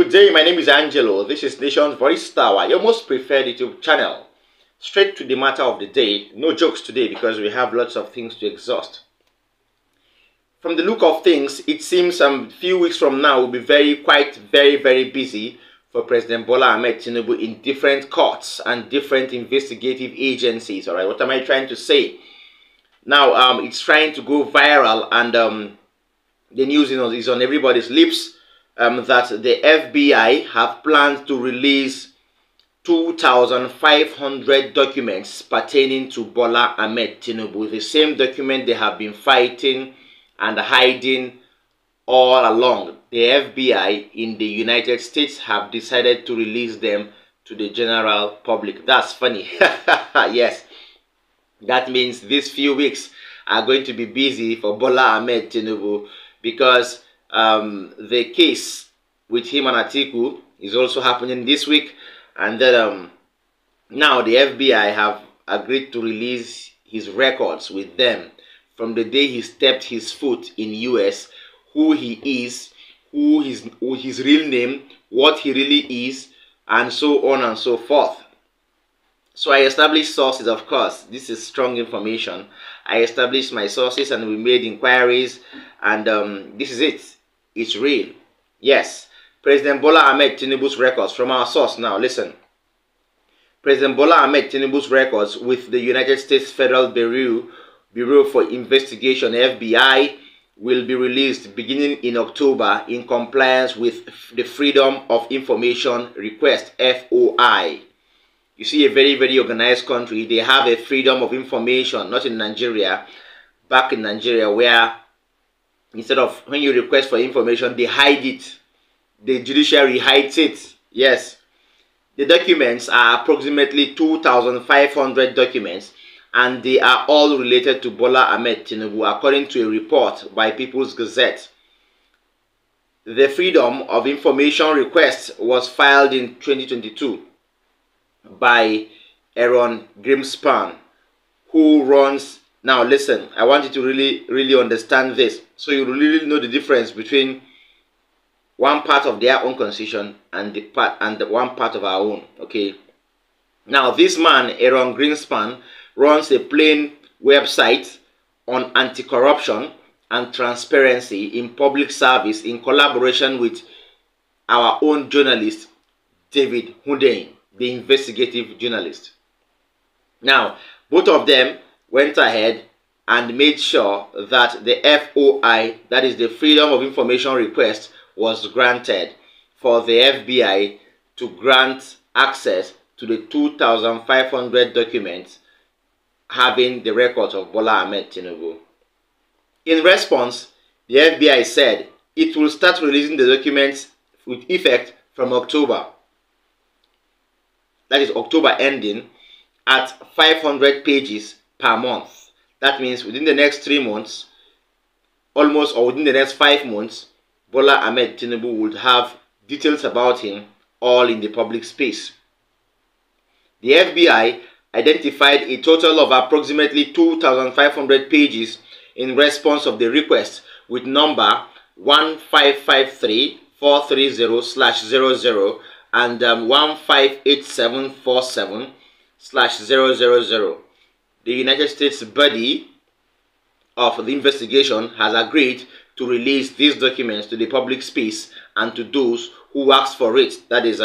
Good day, my name is Angelo. This is Nation's Voice Tower, your most preferred YouTube channel. Straight to the matter of the day. No jokes today because we have lots of things to exhaust. From the look of things, it seems a few weeks from now will be very busy for President Bola Ahmed Tinibu in different courts and different investigative agencies. All right, what am I trying to say? Now, it's trying to go viral, and the news is on everybody's lips. That the FBI have planned to release 2,500 documents pertaining to Bola Ahmed Tinibu, the same document they have been fighting and hiding all along. The FBI in the United States have decided to release them to the general public. That's funny. Yes, that means these few weeks are going to be busy for Bola Ahmed Tinibu, because the case with him and Atiku is also happening this week, and then now the FBI have agreed to release his records with them from the day he stepped his foot in US, who he is, who his real name, what he really is, and so on and so forth. So I established sources, of course. This is strong information. I established my sources and we made inquiries, and this is it. It's real. Yes. President Bola Ahmed Tinibu's records from our source. Now listen. President Bola Ahmed Tinibu's records with the United States Federal Bureau for Investigation, FBI, will be released beginning in October in compliance with the Freedom of Information Request, FOI. You see, a very organized country, they have a freedom of information, not in Nigeria. Back in Nigeria, where instead of when you request for information, they hide it. The judiciary hides it. Yes. The documents are approximately 2,500 documents, and they are all related to Bola Ahmed Tinibu, according to a report by People's Gazette. The Freedom of Information Request was filed in 2022 by Aaron Grimspan, who runs... Now listen, I want you to really understand this, so you really know the difference between one part of their own constitution and the one part of our own. Okay. Now this man, Aaron Greenspan, runs a plain website on anti-corruption and transparency in public service in collaboration with our own journalist, David Hundeyin, the investigative journalist. Now, both of them went ahead and made sure that the FOI, that is the Freedom of Information Request, was granted for the FBI to grant access to the 2,500 documents having the records of Bola Ahmed Tinibu. In response, the FBI said it will start releasing the documents with effect from October. That is October ending, at 500 pages per month. That means within the next 3 months, almost, or within the next 5 months, Bola Ahmed Tinibu would have details about him all in the public space. The FBI identified a total of approximately 2,500 pages in response of the request with number 1553430/00 and 158747/000. The United States body of the investigation has agreed to release these documents to the public space and to those who asked for it, that is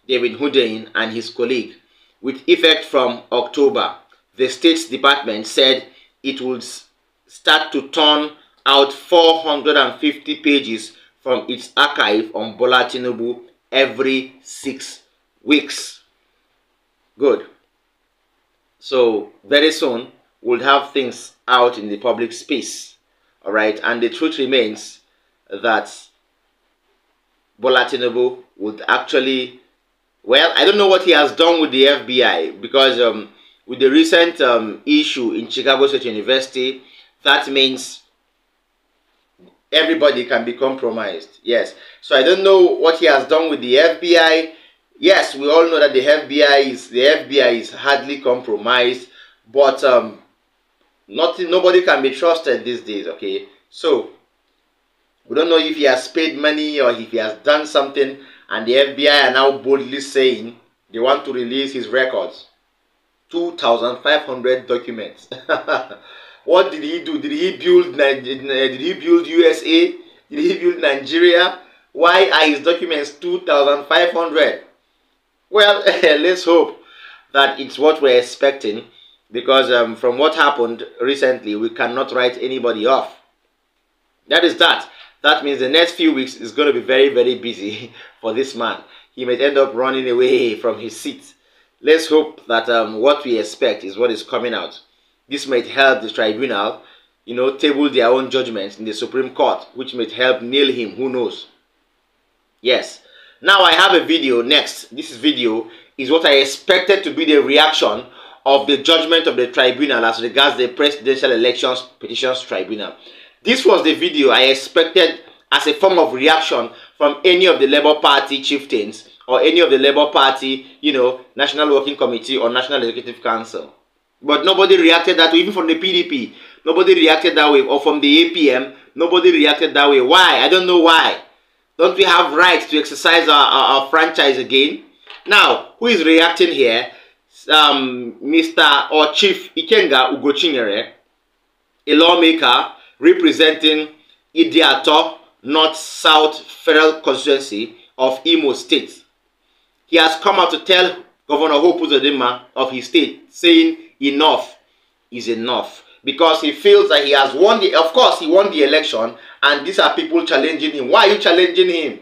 David Hundeyin and his colleague, with effect from October. The State Department said it would start to turn out 450 pages from its archive on Bola Tinibu every 6 weeks. Good. So very soon we'll have things out in the public space. All right, and the truth remains that Bola Tinibu would actually, well, I don't know what he has done with the FBI, because with the recent issue in Chicago State University, that means everybody can be compromised. Yes, so I don't know what he has done with the FBI. Yes, we all know that the FBI is hardly compromised, but nobody can be trusted these days. Okay, so we don't know if he has paid money or if he has done something And the FBI are now boldly saying they want to release his records. 2,500 documents. What did he do? Did he build USA? Did he build Nigeria? Why are his documents 2,500? Well, let's hope that it's what we're expecting, because from what happened recently, we cannot write anybody off. That is that. That means the next few weeks is going to be very, very busy for this man. He might end up running away from his seat. Let's hope that what we expect is what is coming out. This might help the tribunal, table their own judgments in the Supreme Court, which might help nail him. Who knows? Yes. Now I have a video next. This video is what I expected to be the reaction of the judgment of the tribunal as regards the Presidential Elections Petitions Tribunal. This was the video I expected as a form of reaction from any of the Labour Party chieftains or any of the Labour Party, National Working Committee or National Executive Council. But nobody reacted that way, even from the PDP. Nobody reacted that way, or from the APM, nobody reacted that way. Why? I don't know why. Don't we have rights to exercise our franchise again? Now, who is reacting here? Mr. or Chief Ikenga Ugochinyere, a lawmaker representing Idiato North-South Federal Constituency of Imo State. He has come out to tell Governor Hope Uzodinma of his state, saying enough is enough, because he feels that he has won of course he won the election, and these are people challenging him. Why are you challenging him?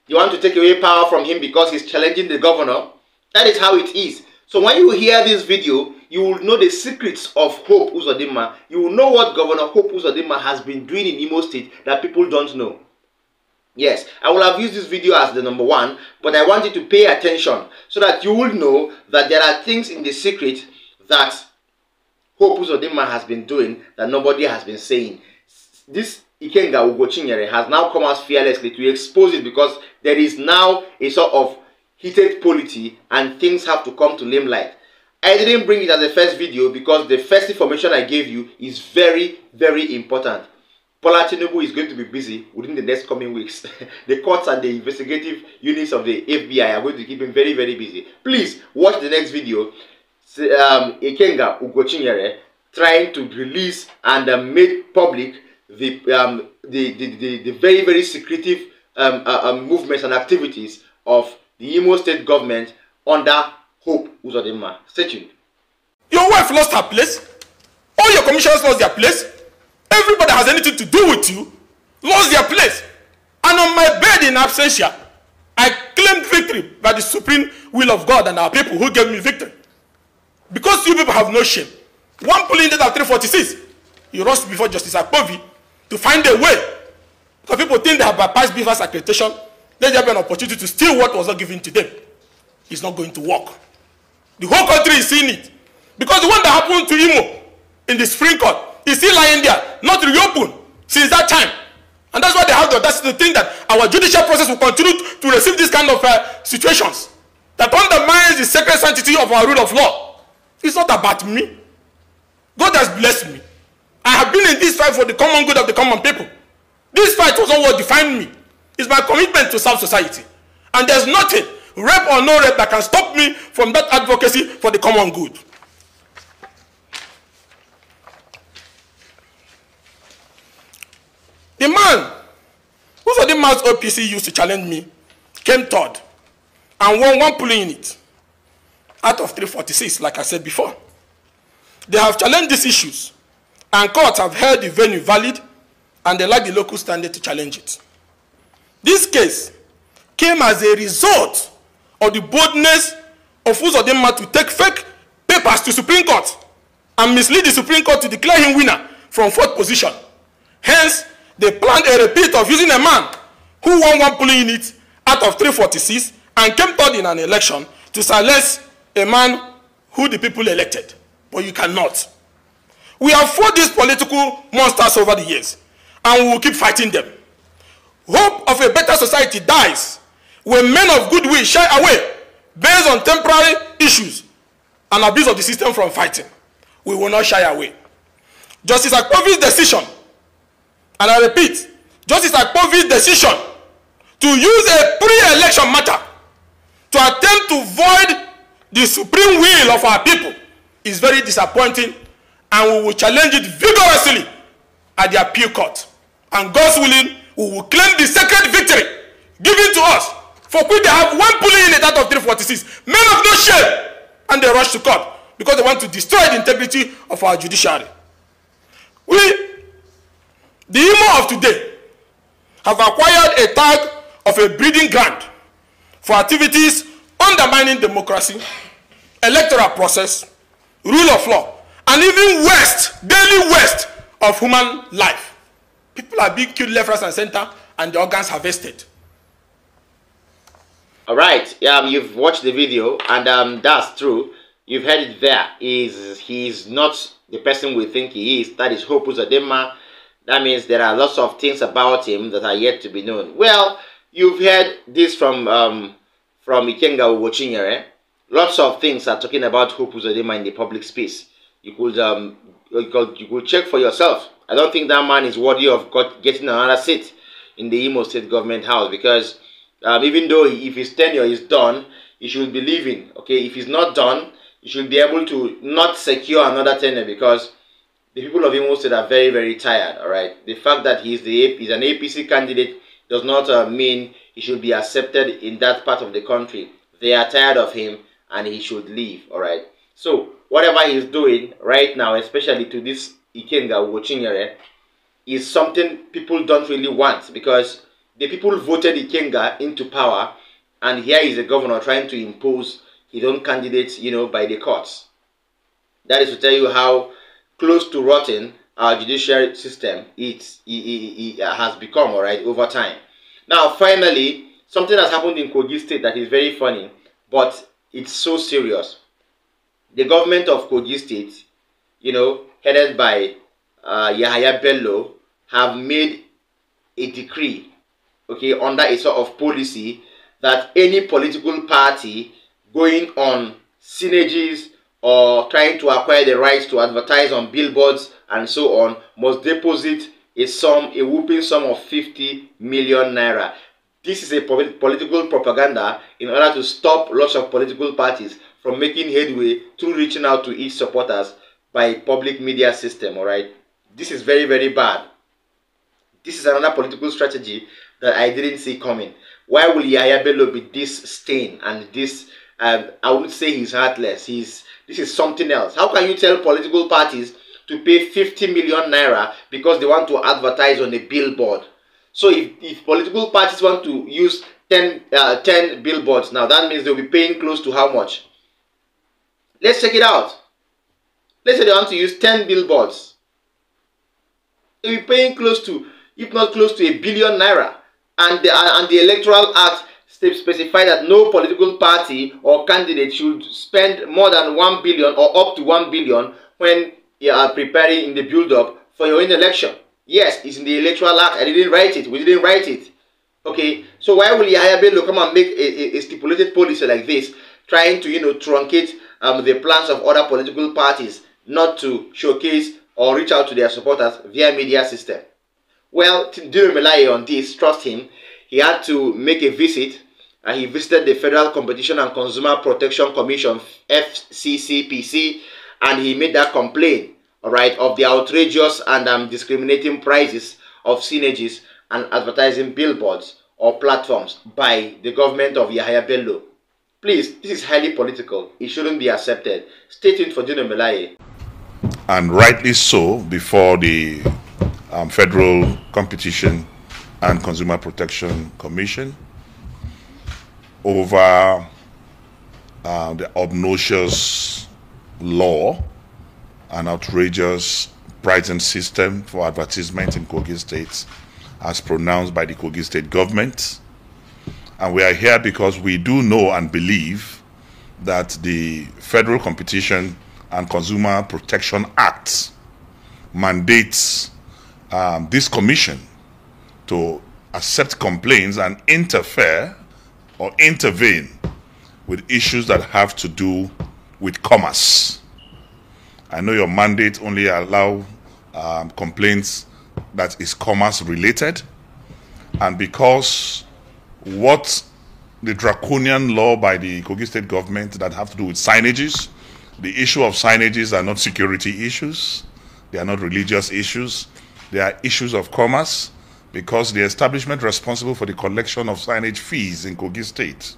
You want to take away power from him because he's challenging the governor? That is how it is. So when you hear this video, you will know the secrets of Hope Uzodinma. You will know what Governor Hope Uzodinma has been doing in Imo State that people don't know. Yes, I will have used this video as the number one, but I want you to pay attention so that you will know that there are things in the secret that Hope Uzodinma has been doing that nobody has been saying. This Ikenga Ugochinyere has now come out fearlessly to expose it, because there is now a sort of heated polity and things have to come to limelight. I didn't bring it as the first video because the first information I gave you is very, very important. Ahmed Tinibu is going to be busy within the next coming weeks. The courts and the investigative units of the FBI are going to keep him very, very busy. Please watch the next video. Ikenga Ugochinyere trying to release and make public the very, very secretive movements and activities of the Imo State government under Hope Uzodinma. Stay tuned. Your wife lost her place. All your commissioners lost their place. Everybody has anything to do with you lost their place. And on my bed in absentia, I claimed victory by the supreme will of God and our people who gave me victory. Because you people have no shame. One polling date of 346, you rushed before Justice Akpovi to find a way. Because people think they have bypassed BVAS accreditation, then they have an opportunity to steal what was not given to them. It's not going to work. The whole country is seeing it. Because the one that happened to Imo in the Supreme Court is still lying there, not reopened since that time. And that's why they have the audacity to think that our judicial process will continue to receive this kind of situations that undermines the sacred sanctity of our rule of law. It's not about me. God has blessed me. I have been in this fight for the common good of the common people. This fight was not what defined me. It's my commitment to serve society. And there's nothing, rape or no rape, that can stop me from that advocacy for the common good. The man who's the man's OPC used to challenge me came third and won one polling unit out of 346, like I said before. They have challenged these issues, and courts have held the venue valid, and they lack the local standard to challenge it. This case came as a result of the boldness of Uzodinma to take fake papers to Supreme Court and mislead the Supreme Court to declare him winner from fourth position. Hence, they planned a repeat of using a man who won one polling unit out of 346 and came third in an election to silence a man who the people elected. But you cannot. We have fought these political monsters over the years, and we will keep fighting them. Hope of a better society dies when men of goodwill shy away based on temporary issues and abuse of the system from fighting. We will not shy away. Justice Akpovi's decision, and I repeat, Justice Akpovi's decision to use a pre-election matter the supreme will of our people is very disappointing, and we will challenge it vigorously at the appeal court. And God's willing, we will claim the sacred victory given to us, for which they have one pulling in it out of 346, men of no shame, and they rush to court because they want to destroy the integrity of our judiciary. We, the Imo of today, have acquired a tag of a breeding ground for activities undermining democracy, electoral process, rule of law, and even daily waste of human life. People are being killed left, right, and center, and the organs harvested. All right, you've watched the video, and that's true. You've heard it there. He's not the person we think he is. That is Hope Uzodinma. That means there are lots of things about him that are yet to be known. Well, you've heard this from Ikenga Uwochinyere. Lots of things are talking about Hope Uzodinma in the public space. You could check for yourself. I don't think that man is worthy of getting another seat in the Imo State Government House, because even though if his tenure is done, he should be leaving. Okay, if he's not done, he should be able to not secure another tenure, because the people of Imo State are very, very tired. All right, the fact that he's an APC candidate does not mean he should be accepted in that part of the country. They are tired of him, and he should leave. All right. So whatever he's doing right now, especially to this Ikenga Uwochinyere, is something people don't really want, because the people voted Ikenga into power, and here is the governor trying to impose his own candidates, by the courts. That is to tell you how close to rotten our judiciary system it has become, all right, over time. Now, finally, something has happened in Kogi State that is very funny, but it's so serious. The government of Kogi State, headed by Yahaya Bello, have made a decree, okay, under a sort of policy that any political party going on synergies or trying to acquire the rights to advertise on billboards and so on must deposit a whooping sum of 50 million naira. This is a political propaganda in order to stop lots of political parties from making headway through reaching out to each supporters by public media system. All right, this is very, very bad. This is another political strategy that I didn't see coming. Why will Yahaya Bello be this stain and this? I would say he's heartless. This is something else. How can you tell political parties to pay 50 million naira because they want to advertise on a billboard? So if political parties want to use 10 billboards now, that means they'll be paying close to how much? Let's check it out. Let's say they want to use 10 billboards. They'll be paying close to, if not close to, 1 billion naira. And the Electoral Act specify that no political party or candidate should spend more than 1 billion or up to 1 billion when you are preparing in the build-up for your own election. Yes, it's in the Electoral Act. I didn't write it. We didn't write it. Okay, so why will Yahaya Bello come and make a stipulated policy like this, trying to, truncate the plans of other political parties not to showcase or reach out to their supporters via media system? Well, Dino Melaye on this, trust him, he had to make a visit, and he visited the Federal Competition and Consumer Protection Commission, FCCPC, and he made that complaint, all right, of the outrageous and discriminating prices of synergies and advertising billboards or platforms by the government of Yahaya Bello. Please, this is highly political. It shouldn't be accepted. Stay tuned for Dino Melaye. And rightly so, before the Federal Competition and Consumer Protection Commission over the obnoxious law and outrageous pricing system for advertisement in Kogi State as pronounced by the Kogi State government. And we are here because we do know and believe that the Federal Competition and Consumer Protection Act mandates this commission to accept complaints and interfere or intervene with issues that have to do with commerce. I know your mandate only allow complaints that is commerce related, and because what the draconian law by the Kogi State government that have to do with signages. The issue of signages are not security issues. They are not religious issues. They are issues of commerce, because the establishment responsible for the collection of signage fees in Kogi State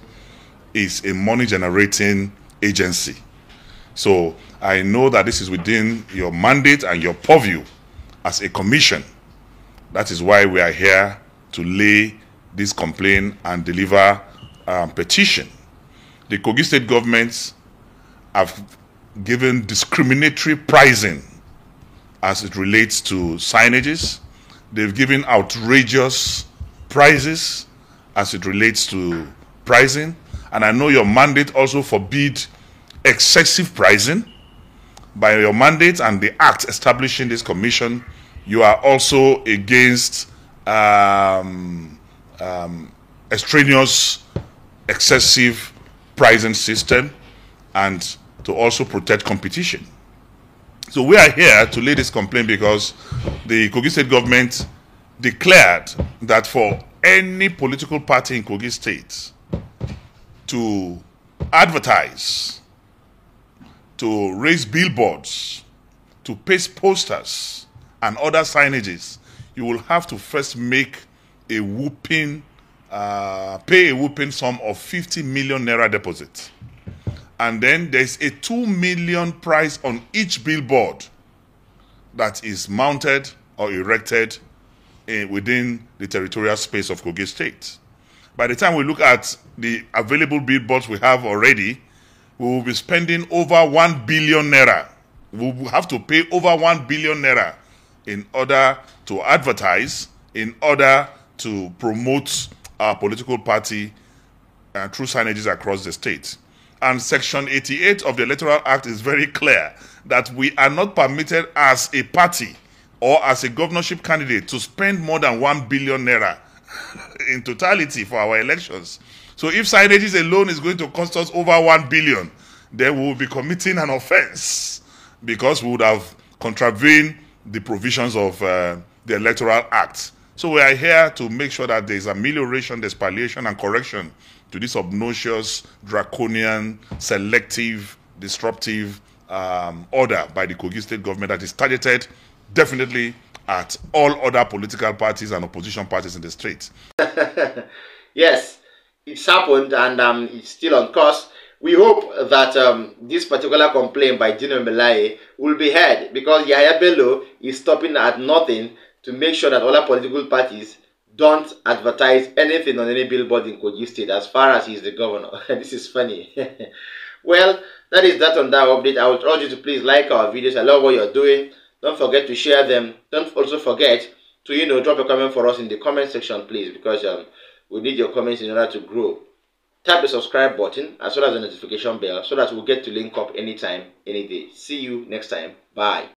is a money-generating agency. So I know that this is within your mandate and your purview as a commission. That is why we are here to lay this complaint and deliver petition. The Kogi State government have given discriminatory pricing as it relates to signages. They've given outrageous prices as it relates to pricing. And I know your mandate also forbid excessive pricing. By your mandate and the act establishing this commission, you are also against extraneous excessive pricing system and to also protect competition. So we are here to lay this complaint because the Kogi State government declared that for any political party in Kogi State to advertise, to raise billboards, to paste posters and other signages, you will have to first make a whooping, pay a whooping sum of 50 million naira deposit. And then there's a 2 million price on each billboard that is mounted or erected within the territorial space of Kogi State. By the time we look at the available billboards we have already, we will be spending over 1 billion naira. We will have to pay over 1 billion naira in order to advertise, in order to promote our political party through signages across the state. And Section 88 of the Electoral Act is very clear that we are not permitted as a party or as a governorship candidate to spend more than 1 billion naira in totality for our elections. So if signages alone is going to cost us over 1 billion, then we will be committing an offense because we would have contravened the provisions of the Electoral Act. So we are here to make sure that there is amelioration, there's palliation and correction to this obnoxious, draconian, selective, disruptive order by the Kogi State government that is targeted definitely at all other political parties and opposition parties in the state. Yes, it's happened and it's still on course. We hope that this particular complaint by Dino Melaye will be heard, because Yahya Bello is stopping at nothing to make sure that other political parties don't advertise anything on any billboard in Kogi State as far as he's the governor. This is funny. Well, that is that on that update. I would urge you to please like our videos. I love what you're doing. Don't forget to share them. Don't also forget to, drop a comment for us in the comment section, please, because we need your comments in order to grow. Tap the subscribe button as well as the notification bell so that we'll get to link up anytime, any day. See you next time. Bye.